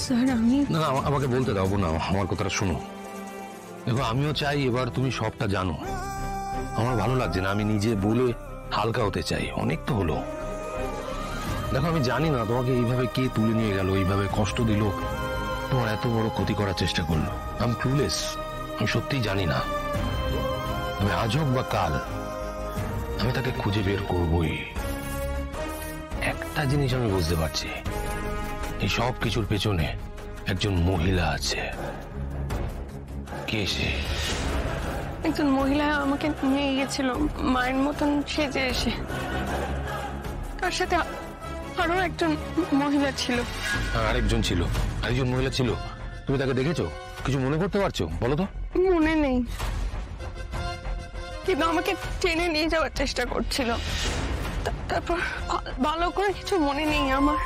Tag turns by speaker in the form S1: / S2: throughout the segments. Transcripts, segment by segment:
S1: Sir আমি
S2: না না, আমাকে বলতে দাও না, আমার কথাটা শোনো। দেখো আমিও চাই এবার তুমি সবটা জানো। আমার ভালো লাগছে না, আমি নিজে বলে হালকা হতে চাই। অনেক তো হলো। দেখো আমি জানি না তোমাকে এইভাবে কে তুলে নিয়ে গেল, এইভাবে কষ্ট দিল, তোমার এত বড় ক্ষতি করার চেষ্টা করলো। আমি ক্লুলেস, আমি সত্যিই জানি না। তবে আজ হোক বা কাল আমি তাকে খুঁজে বের করবই। একটা জিনিস আমি বুঝতে পারছি, এই সব কিছুর পেছনে একজন মহিলা আছে। কে সে?
S1: একজন মহিলা আমাকে নিয়ে গেছিল মায়ের মতন সেজে এসে। তার সাথে আরো একজন মহিলা ছিল।
S2: আরেকজন ছিল? আরেকজন মহিলা ছিল? তুমি তাকে দেখেছো? কিছু মনে করতে পারছো? বলো তো।
S1: মনে নেই, কিন্তু আমাকে টেনে নিয়ে যাওয়ার চেষ্টা করছিল। তারপর ভালো করে কিছু মনে নেই আমার।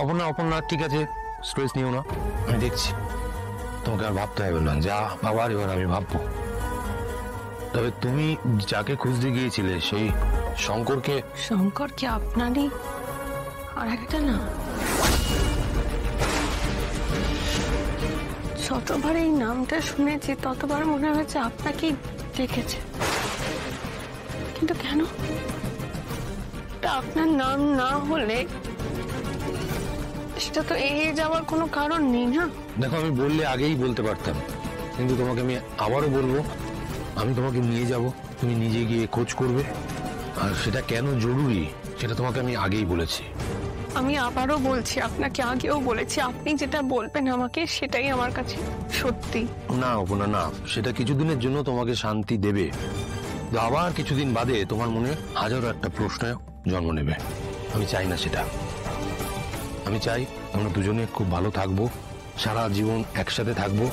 S2: অপর্ণা, অপর্ণা ঠিক আছে, স্ট্রেস নিও না, আমি দেখছি। তোমাকে আর ভাবতে হবে না, যা ভাবার এবার আমি ভাববো। তবে তুমি যাকে খুঁজতে গিয়েছিলে সেই শঙ্করকে।
S1: শঙ্কর কি আপনারই আর একটা না? যতবার এই নামটা শুনেছি ততবার মনে হয়েছে আপনাকেই দেখেছে, কিন্তু কেন? আপনার নাম না হলে সেটা তো এড়িয়ে যাওয়ার কোনো কারণ নেই না?
S2: দেখো আমি বললে আগেই বলতে পারতাম, কিন্তু তোমাকে আমি আবারও বলবো, আমি তোমাকে নিয়ে যাব, তুমি নিজে গিয়ে খোঁজ করবে। আর সেটা কেন জরুরি সেটা তোমাকে আমি আগেই বলেছি।
S1: আমি আবারও বলছি, আপনাকে আগেও বলেছি, আপনি যেটা বলবেন আমাকে সেটাই আমার কাছে সত্যি।
S2: না অপর্ণা না, সেটা কিছুদিনের জন্য তোমাকে শান্তি দেবে, আবার কিছুদিন বাদে তোমার মনে হাজারো একটা প্রশ্ন জন্ম নেবে। আমি চাই না সেটা। আমি চাই আমরা দুজনে খুব ভালো থাকবো, সারা জীবন একসাথে থাকবো।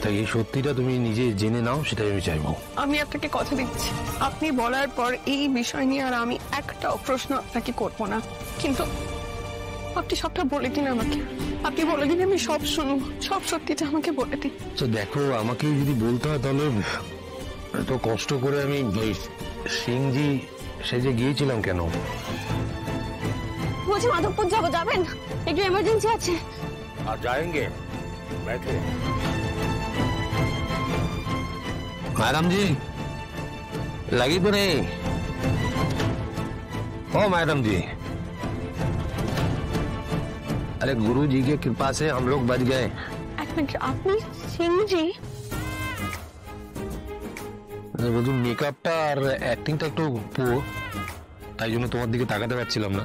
S2: তাই এই সত্যিটা তুমি নিজে জেনে নাও, সেটাই আমি চাইবো।
S1: আমি আপনাকে কথা দিচ্ছি, আপনি বলার পর এই বিষয় নিয়ে আর আমি একটাও প্রশ্ন আপনাকে করব না। কিন্তু আপনি সবটা বলে দিন আমাকে, আপনি বলে দিন আমি সব শুনবো, সব সত্যিটা আমাকে বলে দিন।
S2: তো দেখো আমাকে যদি বলতে হয় তাহলে এত কষ্ট করে আমি সিংজি সেজে গিয়েছিলাম কেন?
S3: বলছি মাধবপুর যাবো, যাবেন? একটু এমার্জেন্সি আছে।
S2: আর যাएंगे बैठे। मैडम जी लगी तो नहीं? ओ मैडम जी, अरे गुरु जी की कृपा से हम लोग बच गए।
S1: এক মিনিট, আপনি সিংজি?
S2: মেকআপটা আর অ্যাক্টিংটা একটু পুরো, তাই জন্য তোমার দিকে তাকাতে পারছিলাম না।